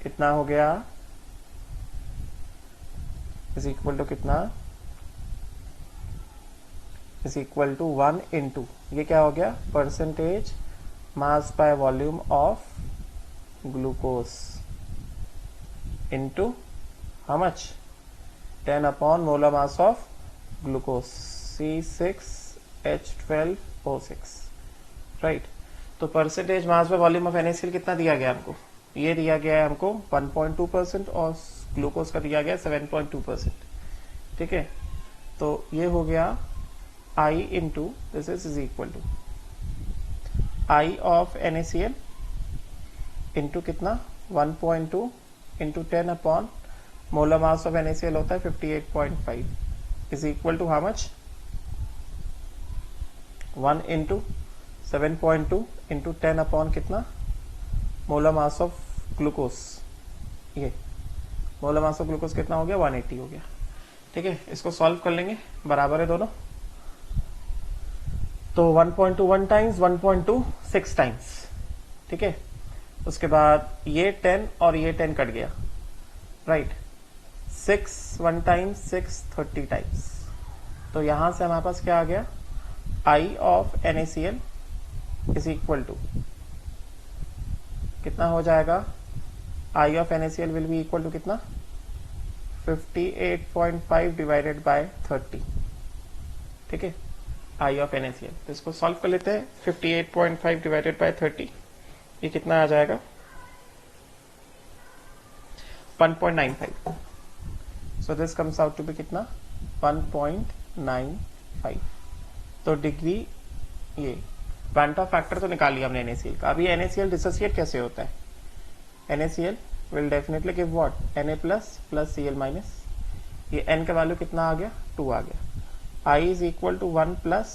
कितना हो गया? इज इक्वल टू कितना? इज इक्वल टू 1 इंटू, ये क्या हो गया? Percentage mass by volume of glucose into how much? 10 upon molar mass of glucose C6H12O6, right. तो percentage mass by volume of NaCl कितना दिया गया हमको? ये दिया गया है हमको 1.2% और ग्लूकोज का दिया गया 7.2%। ठीक है, तो ये हो गया I into this is equal to I of NaCl into कितना? 1.2 into 10 upon molar mass of NaCl होता है 58.5 is equal to how much? 1 into 7.2 into 10 upon कितना? मोलर मास ऑफ ग्लूकोज, ये मोलर मास ऑफ ग्लूकोज कितना हो गया? 180 हो गया। ठीक है, इसको सॉल्व कर लेंगे, बराबर है दोनों। तो 1.2 1 टाइम्स 1.2 6 टाइम्स। ठीक है, उसके बाद ये 10 और ये 10 कट गया, राइट। 6 1 times 6 30 times. तो यहां से हमारे पास क्या आ गया? I of NaCl is equal to कितना हो जाएगा? I of NaCl will be equal to कितना? 58.5 डिवाइडेड बाय 30। ठीक है, I ऑफ NaCl। तो इसको सॉल्व कर लेते हैं। 58.5 डिवाइडेड बाय 30, ये कितना आ जाएगा? 1.95। So this comes out to be कितना? 1.95। तो डिग्री, ये वांटा फैक्टर तो निकाल लिया हमने NaCl का। अभी NaCl डिसोसिएट कैसे होता है? NaCl will definitely give what? Na plus plus Cl minus। ये n का वैल्यू कितना आ गया? 2 आ गया। I is equal to 1 plus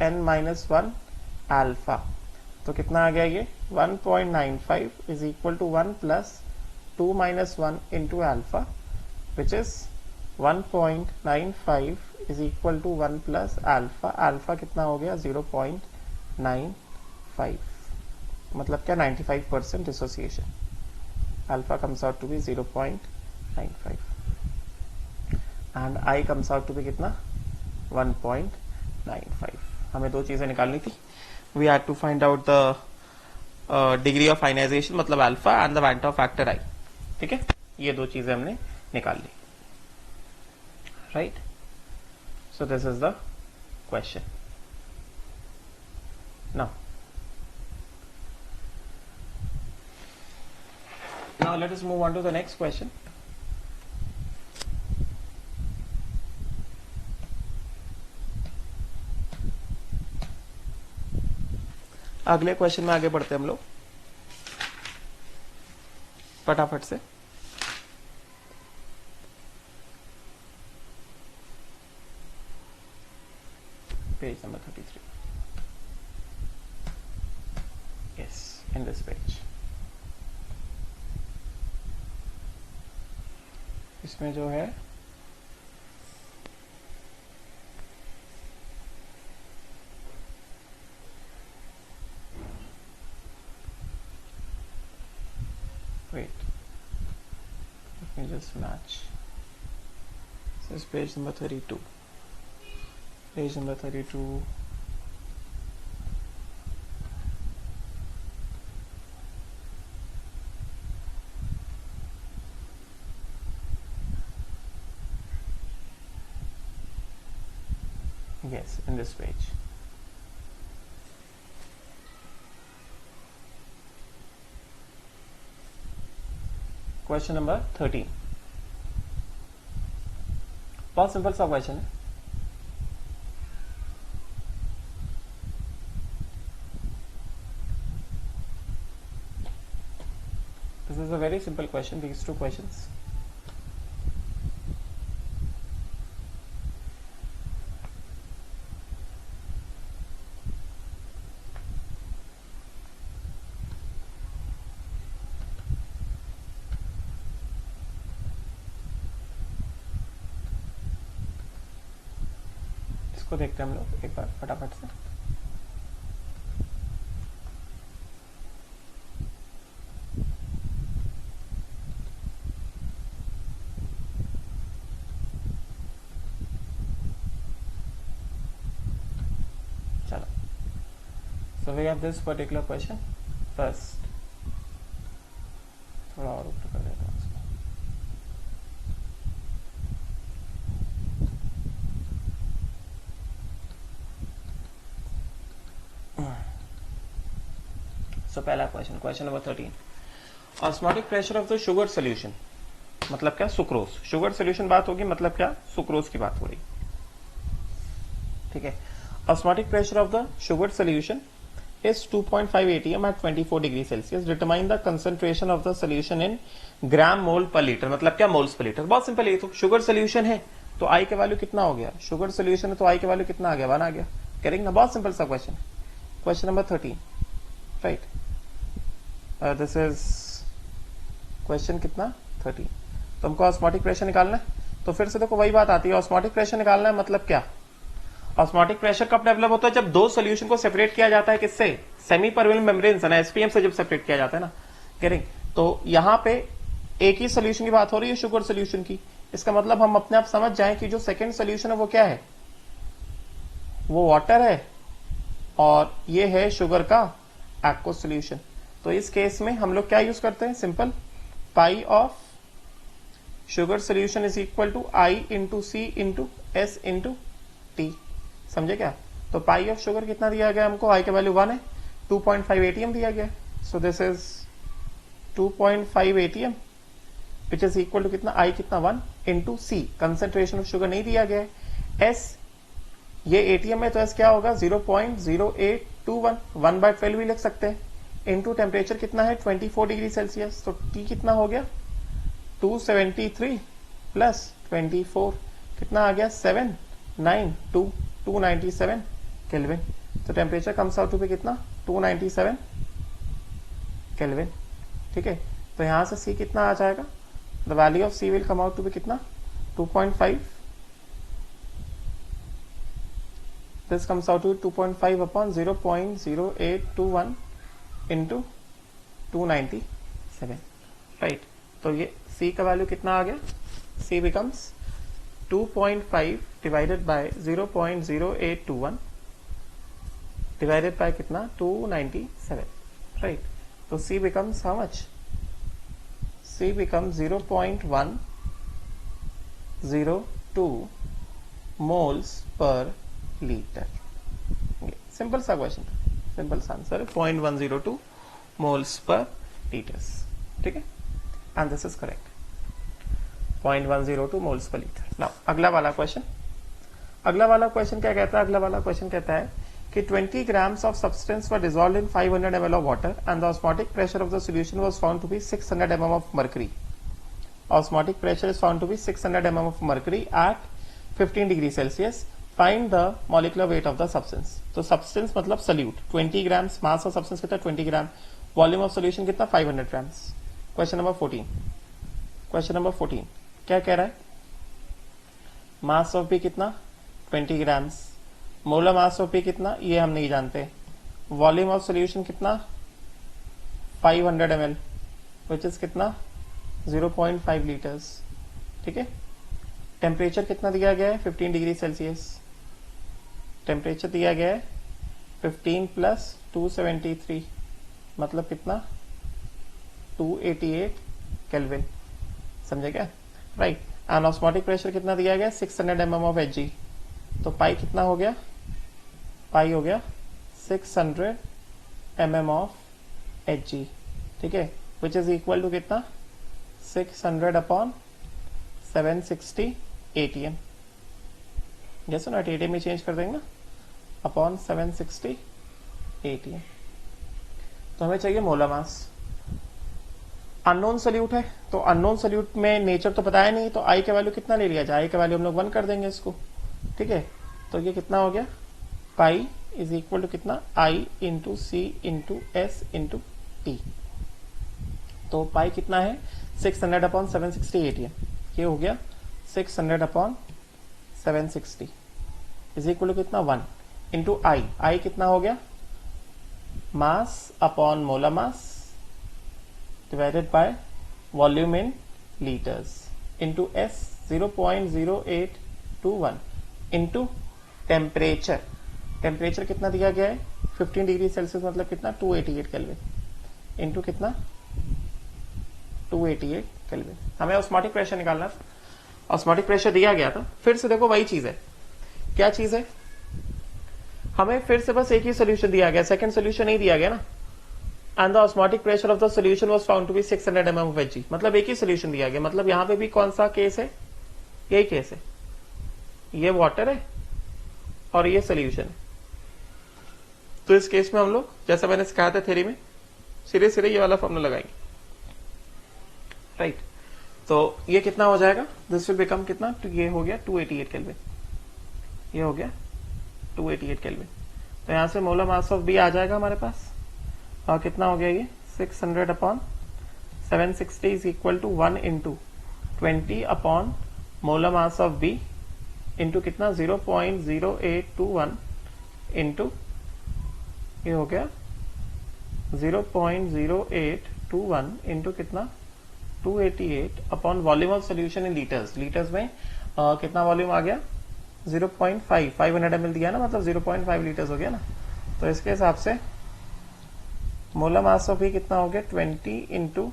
n minus 1 alpha। तो कितना आ गया ये? 1.95 is equal to 1 plus 2 minus 1 into alpha, which is 1.95 is equal to 1 plus alpha। alpha कितना हो गया? 0.95। मतलब क्या? 95% dissociation. alpha comes out to be 0.95 and I comes out to be कितना? 1.95। हमें दो चीजें निकालनी थी। We had to find out the degree of ionization, मतलब alpha, and the Van't factor I। ठीक है, ये दो चीजें हमने निकाल ली, right? So this is the question. Now let us move on to the next question. अगले क्वेश्चन में आगे बढ़ते हैं हम लोग फटाफट से। Page number 33। yes, in this page। इसमें जो है wait, let me just match। This is page number 32। page number 32। yes, in this page। Question number 13 बहुत सिंपल सा क्वेश्चन है। Very simple question, these two questions. इसको देखते हैं हम लोग एक बार फटाफट से. चलो, so we have this particular question first. थोड़ा और ऊपर कर देता हूँ इसको. So पहला question, question number 13. Osmotic pressure of the sugar solution, मतलब क्या? सुक्रोज. शुगर सोल्यूशन बात होगी, मतलब क्या? सुक्रोज की बात हो रही. ठीक है. Osmotic pressure of the sugar solution is 2.5 atm at 24 degree Celsius. Determine the concentration of the solution in ग्राम मोल पर लीटर. मतलब क्या? Moles per litre. बहुत सिंपल है. तो शुगर सोल्यूशन है तो आई के वैल्यू कितना हो गया? शुगर सोल्यूशन है तो आई के वैल्यू कितना आ गया? 1 आ गया. करेक्ट ना? बहुत सिंपल सा question. Question number 13, right. This is question कितना? 13. तो हमको ऑस्मोटिक प्रेशर निकालना है. तो फिर से देखो वही बात आती है. ऑस्मोटिक प्रेशर निकालना है मतलब क्या? ऑस्मोटिक प्रेशर कब डेवलप होता है? जब दो सोल्यूशन को सेपरेट किया जाता है. किससे? सेमी परमेबल मेम्ब्रेन से ना, एसपीएम से जब सेपरेट किया जाता है ना. करेक्ट. तो यहां पे एक ही सोल्यूशन की बात हो रही है, शुगर सोल्यूशन की. इसका मतलब हम अपने आप समझ जाएं कि जो सेकंड सोल्यूशन है वो क्या है? वो वाटर है और ये है शुगर का एक्वस सोल्यूशन. तो इस केस में हम लोग क्या यूज करते हैं? Simple, pi of sugar solution is equal to I into C into S into T. समझे क्या? तो पाई ऑफ शुगर कितना दिया गया हमको? आई का वैल्यू 1 है. 2.5 एटीएम दिया गया. So this is 2.5 ATM which is equal to कितना? आई कितना? 1 into C. Concentration of sugar नहीं दिया गया है. एस, ये एटीएम है तो एस क्या होगा? 0.0821. 1/12 भी लिख सकते हैं. इंटू टेम्परेचर कितना है? 24 डिग्री सेल्सियस. तो टी कितना हो गया? 273 प्लस 24 कितना आ गया? 297 केल्विन. तो temperature comes out to be कितना? 297 केल्विन. ठीक है. तो यहां से सी कितना आ जाएगा? The value of C will come out to be कितना? 2.5. This comes out to 2.5 upon 0.0821 into 297. Right. तो ये सी का वैल्यू कितना आ गया? C becomes 2.5 divided by 0.0821 divided by कितना? 297. Right. तो C becomes how much? C becomes 0.102 moles per liter. Simple सा क्वेश्चन, सिंपल सा आंसर है 0.102 moles per liters. ठीक है. And this is correct. 0.102 moles per litre. Now अगला वाला question. अगला वाला क्वेश्चन क्या कहता है? अगला वाला क्वेश्चन कहता है कि 20 grams of substance were dissolved in 500 ml of water and the osmotic pressure of the solution was found to be 600 mm of mercury. Osmotic pressure is found to be 600 mm of mercury at 15 degree Celsius. Find the molecular weight of the substance. तो substance मतलब solute. 20 grams mass of substance कितना? 20 ग्राम. Volume of solution कितना? 500 grams. Question number 14. Question number 14 क्या कह रहा है? Mass of B कितना? 20 grams. Molar mass of B कितना? ये हम नहीं जानते. वॉल्यूम ऑफ सॉल्यूशन कितना? 500 ml विच इज कितना? 0.5 लीटर्स. ठीक है. टेम्परेचर कितना दिया गया है? 15 डिग्री सेल्सियस. टेम्परेचर दिया गया है 15 प्लस 273 मतलब कितना? 288 केल्विन. समझे क्या? राइट. एंड ऑस्मोटिक प्रेशर कितना दिया गया? 600 mm ऑफ Hg. तो पाई कितना हो गया? पाई हो गया 600 mm ऑफ Hg. ठीक है. विच इज इक्वल टू कितना? 600 अपॉन 760 ATM. जैसे ना ATM में चेंज कर देंगे ना, अपॉन 760 ATM. तो हमें चाहिए मोलर मास. अननोन सोल्यूट है, तो अननोन सोल्यूट में नेचर तो पता है नहीं, तो आई का वैल्यू कितना ले लिया जाए, आई का वैल्यू हम लोग 1 कर देंगे इसको, ठीक है। तो ये कितना हो गया, पाई इज इक्वल टू कितना, आई into C into S into T. तो पाई कितना है, 600 अपॉन 760 ATM, ये हो गया 600 अपॉन 760 इज इक्वल टू कितना, 1 इंटू आई, आई कितना हो गया, mass upon molar mass divided by volume in litres into S 0.0821 into temperature, temperature कितना दिया गया है 15 डिग्री सेल्सियस, मतलब कितना 288 केल्विन इंटू कितना 288 केल्विन। हमें ऑस्मोटिक प्रेशर निकालना था, ऑस्मोटिक प्रेशर दिया गया था, फिर से देखो वही चीज है, क्या चीज है, हमें फिर से बस एक ही सोल्यूशन दिया गया, सेकंड सोल्यूशन नहीं दिया गया ना, and the osmotic pressure of the solution was found to be 600 mm of Hg, मतलब एक ही सोल्यूशन दिया गया, मतलब यहां पे भी कौन सा केस है, यही केस है, ये वाटर है और ये सोल्यूशन है। तो इस केस में हम लोग जैसा मैंने सिखाया था थ्योरी में, सीधे सीधे ये वाला फॉर्मूला लगाएंगे, राइट। तो ये कितना हो जाएगा, दिस विल बिकम कितना, तो ये हो गया 288 केल्विन, ये हो गया 288 केल्विन। तो यहां से मोलर मास ऑफ बी आ जाएगा हमारे पास, और कितना हो गया ये 600 upon 760 is equal to 1 into 20 upon molar mass of B into कितना 0.0821 इंटू ये हो गया 0.0821 इंटू कितना 288 upon volume of solution in litres, litres में कितना वॉल्यूम आ गया 0.5 500 ml दिया ना, मतलब 0.5 लीटर्स हो गया ना। तो इसके हिसाब से मोलर मास ऑफ भी कितना हो गया 20 into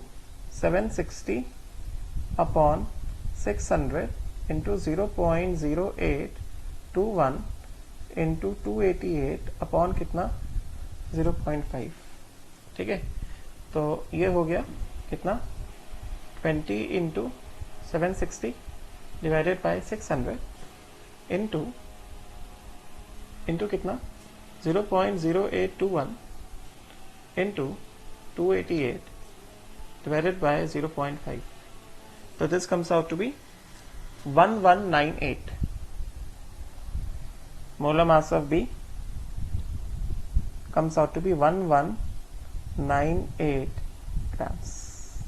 760 upon 600 into 0.0821 into 288 upon कितना 0.5, ठीक है। तो ये हो गया कितना 20 इंटू 760 डिवाइडेड बाय 600 इंटू कितना 0.0821 into 288 divided by 0.5. So this comes out to be 1198. Molar mass of B comes out to be 1198 grams.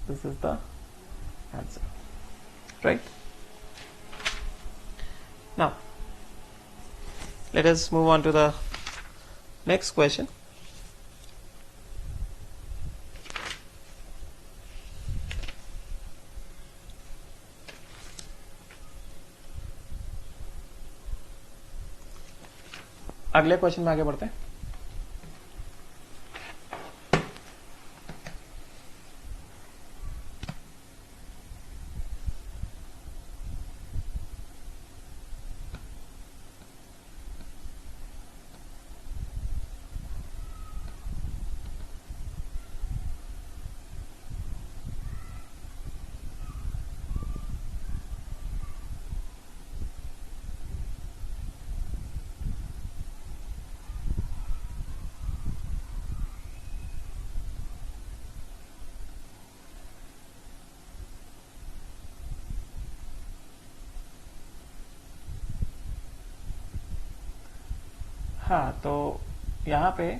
This is the answer, right? Now let us move on to the next question. अगले question में आगे बढ़ते हैं। हाँ, तो यहाँ पे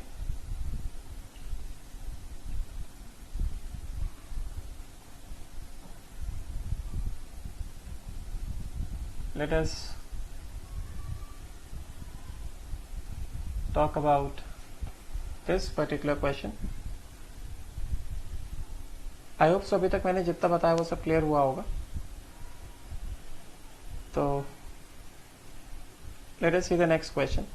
let us talk about this particular question. I hope so अभी तक मैंने जितना बताया वो सब क्लियर हुआ होगा। तो let us see the next question.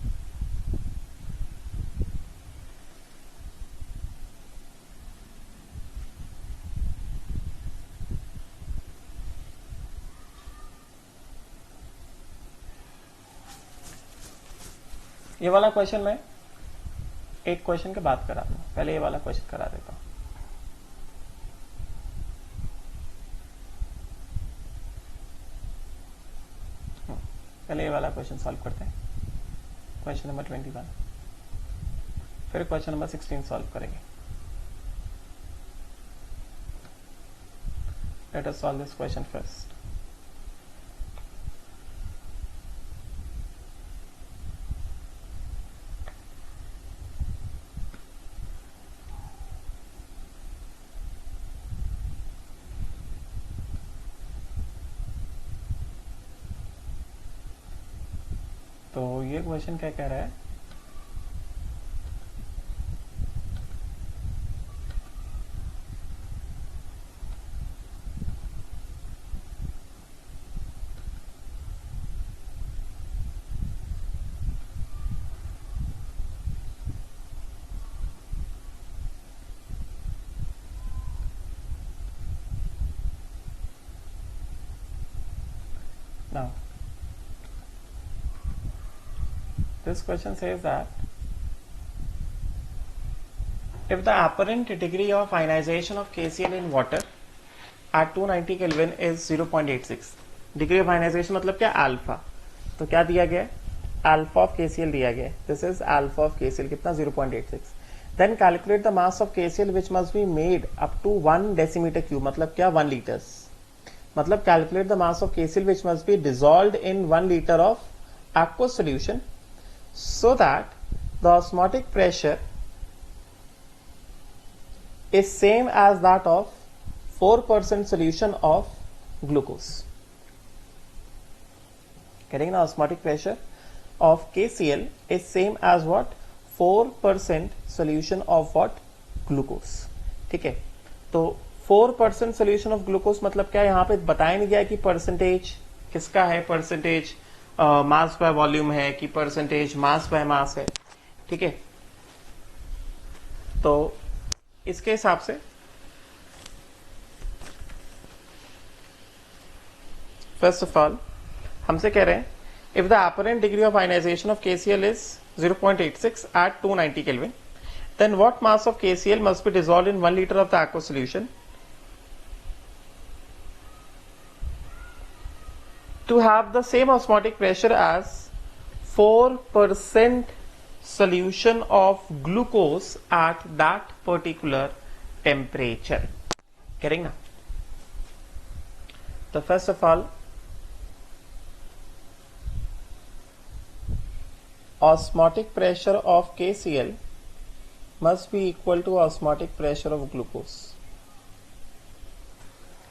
ये वाला क्वेश्चन मैं एक क्वेश्चन के बाद करा दूं, पहले ये वाला क्वेश्चन करा देता हूं। पहले ये वाला क्वेश्चन सॉल्व करते हैं, क्वेश्चन नंबर 21, फिर क्वेश्चन नंबर 16 सॉल्व करेंगे। Let us solve this question first. तो ये क्वेश्चन क्या कह रहा है, now this question says that if the apparent degree of ionization of KCl in water at 290 Kelvin is 0.86, degree of ionisation मतलब क्या, alpha, तो क्या दिया गया है, अल्फा ऑफ KCl दिया गया है, this is alpha of KCl कितना 0.86, then calculate the mass of KCl which must be made up to 1 decimetre cube, मतलब क्या 1 लीटर्स, मतलब calculate the mass of KCl which must be dissolved in 1 litre of aqueous solution so that the osmotic pressure is same as that of 4% solution of glucose. Getting the osmotic pressure of KCl is same as what, 4% solution of what, glucose. ठीक है, तो 4% solution of glucose मतलब क्या, यहाँ पे बताया नहीं गया कि परसेंटेज किसका है, परसेंटेज मास बाय वॉल्यूम है कि परसेंटेज मास बाय मास है, ठीक है। तो इसके हिसाब से फर्स्ट ऑफ ऑल हमसे कह रहे हैं if the apparent degree of ionisation of KCl is 0.86 at 290 Kelvin, then what mass of KCl must be dissolved in 1 liter of the aqueous solution to have the same osmotic pressure as 4% solution of glucose at that particular temperature. Getting now? So first of all, osmotic pressure of KCl must be equal to osmotic pressure of glucose.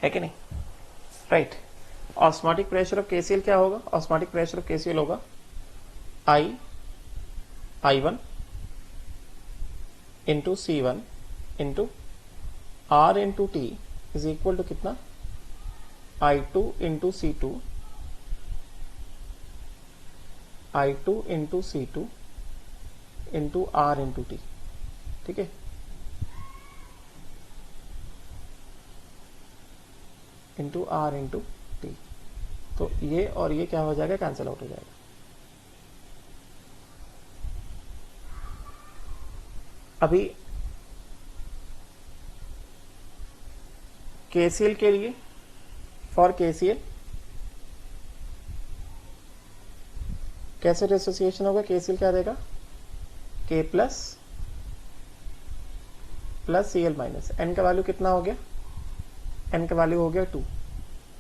है कि नहीं, right. Osmotic pressure of KCl क्या होगा, osmotic pressure of KCl होगा I1 into C1 into R into T is equal to कितना, I2 into C2 I2 into C2 into R into T, ठीक है, into R into T। तो ये और ये क्या हो जाएगा, कैंसिल आउट हो जाएगा। अभी KCl के लिए, फॉर KCl कैसे डिसोसिएशन होगा, KCl क्या देगा, K plus plus Cl minus, N का वैल्यू कितना हो गया, N का वैल्यू हो गया 2,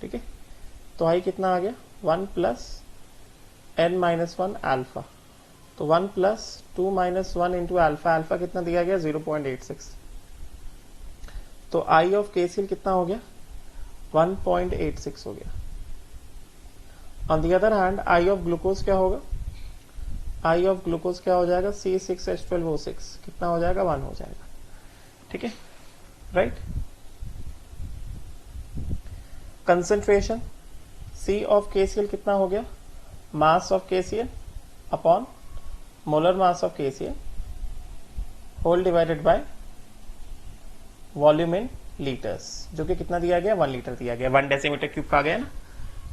ठीक है, तो I कितना आ गया 1 प्लस N माइनस 1 अल्फा, तो 1 plus 2 minus 1 into alpha, alpha कितना दिया गया 0.86, तो I ऑफ KCl कितना हो गया 1.86 हो गया। On the other hand I of glucose क्या होगा, I ऑफ ग्लूकोज क्या हो जाएगा C6H12O6 कितना हो जाएगा 1 हो जाएगा, ठीक है, right. Concentration C of KCl कितना हो गया, mass of KCl upon molar mass of KCl whole divided by volume in litres, जो कि कितना दिया गया 1 लीटर दिया गया, 1 डेसीमीटर क्यूब का गया ना,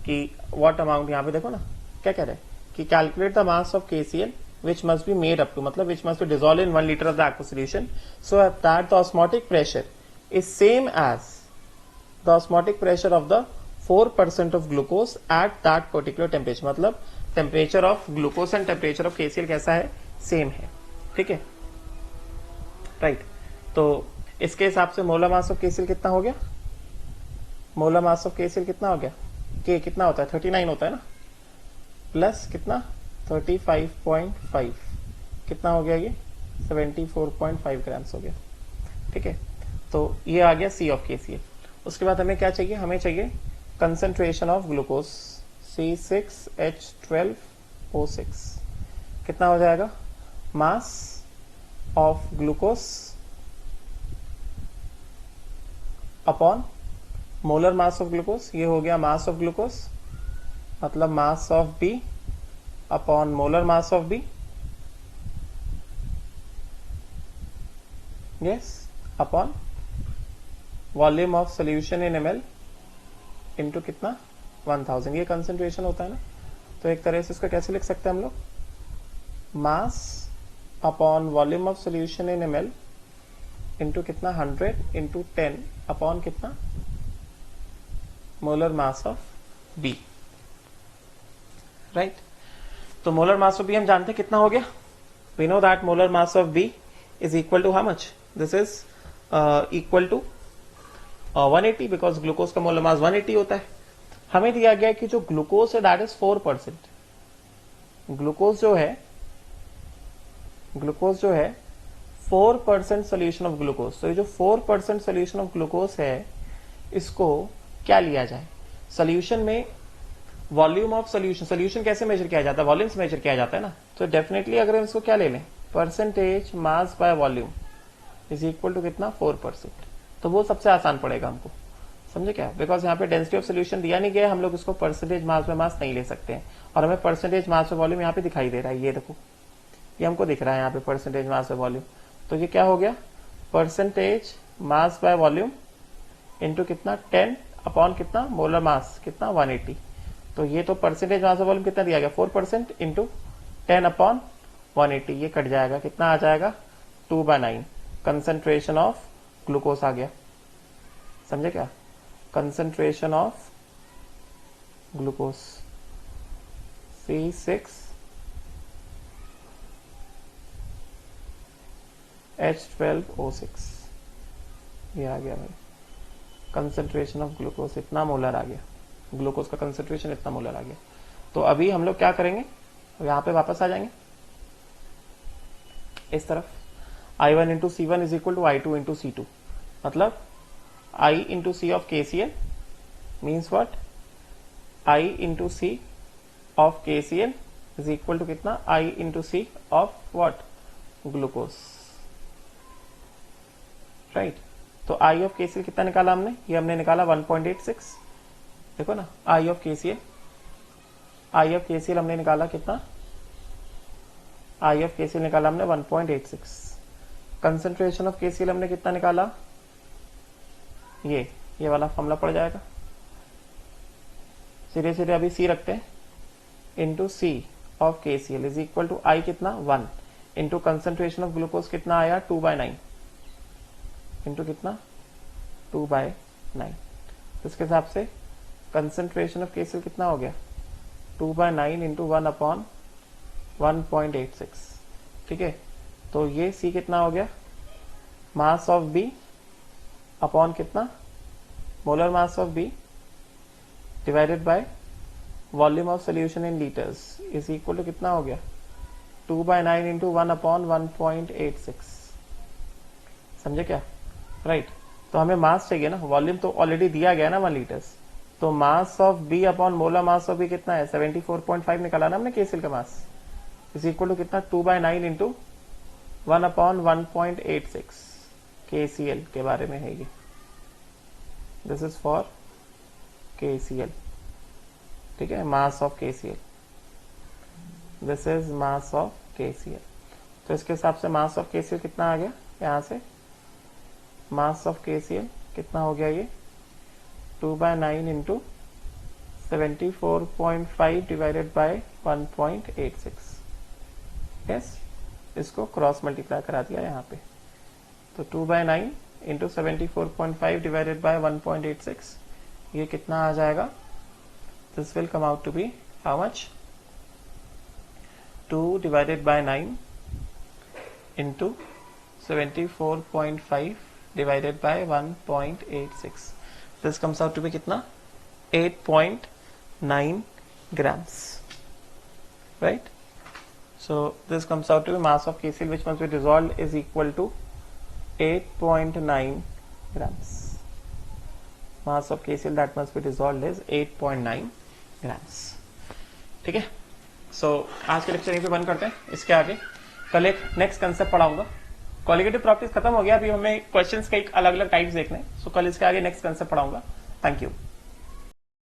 कि व्हाट अमाउंट, यहाँ पे देखो ना क्या कह रहे हैं कि calculate the mass of KCl which must be made up to, मतलब which must be dissolved in 1 liter of the aqueous solution so that the osmotic pressure is same as the osmotic pressure of the 4% of glucose at that particular temperature, मतलब temperature of glucose and temperature of KCl कैसा है, same है, ठीक है, right. तो इसके हिसाब से मोलर मास ऑफ KCl कितना हो गया मोलर मास ऑफ KCl कितना हो गया, के कितना होता है 39 होता है ना, प्लस कितना 35.5, कितना हो गया ये 74.5 ग्राम्स हो गया। ठीक है, तो ये आ गया C ऑफ KCl। उसके बाद हमें क्या चाहिए, हमें चाहिए कंसंट्रेशन ऑफ ग्लूकोज C6H12O6, कितना हो जाएगा, मास of glucose upon molar mass of glucose, ये हो गया मास ऑफ ग्लूकोज मतलब mass of B upon molar mass of B, yes, upon volume of solution in ml into कितना 1000, ये कंसेंट्रेशन होता है ना। तो एक तरह से इसको कैसे लिख सकते हैं हम लोग, mass upon volume of solution in ml into कितना 100 इंटू 10 अपॉन कितना molar mass of B, right. तो मोलर मास ऑफ B हम जानते हैं कितना हो गया, we know that molar mass of B is equal to how much, this is equal to 180 because glucose का मोलर मास 180 होता है। हमें दिया गया कि जो ग्लूकोज है दैट इज 4%, ग्लूकोज जो है 4% सोल्यूशन ऑफ ग्लूकोज। तो ये जो 4% सोल्यूशन ऑफ ग्लूकोज है इसको क्या लिया जाए, सोल्यूशन में वॉल्यूम ऑफ सोल्यूशन, सोल्यूशन कैसे मेजर किया जाता है, वॉल्यूम से मेजर किया जाता है ना। तो डेफिनेटली अगर हम इसको क्या ले लें, percentage mass by volume is equal to कितना 4%, तो वो सबसे आसान पड़ेगा हमको, समझे क्या, बिकॉज यहाँ पे डेंसिटी ऑफ सोल्यूशन दिया नहीं गया, हम लोग इसको परसेंटेज मास बाय मास नहीं ले सकते हैं, और हमें परसेंटेज मास बाय वॉल्यूम यहाँ पे दिखाई दे रहा है, ये देखो ये हमको दिख रहा है यहाँ पे परसेंटेज मास बाय वॉल्यूम। तो ये क्या हो गया, percentage mass by volume into कितना 10 अपॉन कितना मोलर मास कितना 180। तो ये तो परसेंटेज मास बाय वॉल्यूम कितना दिया गया 4% इंटू 10 अपॉन 180, ये कट जाएगा, कितना आ जाएगा 2/9, कंसंट्रेशन ऑफ ग्लूकोज आ गया, समझे क्या, कंसंट्रेशन ऑफ ग्लूकोज C6H12O6, ये आ गया भाई, कंसंट्रेशन ऑफ ग्लूकोज इतना मोलर आ गया, ग्लूकोज का कंसंट्रेशन इतना मोलर आ गया। तो अभी हम लोग क्या करेंगे, यहां पे वापस आ जाएंगे इस तरफ, I1 into C1 is equal to I2 into C2, मतलब I into C of KCl means what, I into C of KCl is equal to कितना I into C of what glucose, right. तो I of KCl कितना निकाला हमने, ये हमने निकाला 1.86, देखो ना I ऑफ KCl हमने निकाला कितना, I ऑफ KCl निकाला हमने 1.86, कंसंट्रेशन ऑफ KCl हमने कितना निकाला, ये वाला फॉर्मूला पड़ जाएगा, सीधे सीधे अभी C रखते हैं, into C of KCl is equal to I कितना 1 इंटू कंसंट्रेशन ऑफ ग्लूकोज कितना आया 2/9 इंटू कितना 2/9, इसके हिसाब से कंसंट्रेशन ऑफ KCl कितना हो गया 2/9 इंटू 1 अपॉन 1.86, ठीक है। तो ये C कितना हो गया, मास ऑफ B अपॉन कितना molar mass of B divided by volume of solution in litres is equal to कितना हो गया 2/9 इंटू 1 अपॉन 1.86, समझे क्या, राइट। तो हमें मास चाहिए ना, वॉल्यूम तो ऑलरेडी दिया गया ना 1 लीटर्स, तो मास of B upon molar mass of B कितना है 74.5 निकाला ना हमने KCl का मास, इज इक्वल टू कितना 2/9 इंटू 1 अपॉन 1.86, KCl के बारे में है ये, दिस इज फॉर KCl, ठीक है, mass of KCl, this is mass of KCl। तो इसके हिसाब से मास ऑफ KCl कितना आ गया, यहां से मास ऑफ KCl कितना हो गया, ये 2/9 इंटू 74.5 डिवाइडेड बाय 1.86, यस, इसको क्रॉस मल्टीप्लाई करा दिया यहाँ पे, तो 2/9 इंटू 74.5 डिवाइडेड बाय 1.86, ये कितना आ जाएगा, this will come out to be how much, 2 divided by 9 into 74.5 divided by 1.86, this comes out to be कितना 8.9 grams, right? So this comes out to be mass of KCl which must be dissolved is equal to 8.9 grams. Mass of KCl that must be dissolved is 8.9 grams. ठीक है, सो आज के lecture यहीं पे बंद करते हैं. इसके आगे कल एक नेक्स्ट कंसेप्ट पढ़ाऊंगा. क्वालिटेटिव प्रॉपर्टीज खत्म हो गया, अभी हमें क्वेश्चंस के एक अलग अलग टाइप्स देखने हैं. सो कल इसके आगे नेक्स्ट कंसेप्ट पढ़ाऊंगा. Thank you.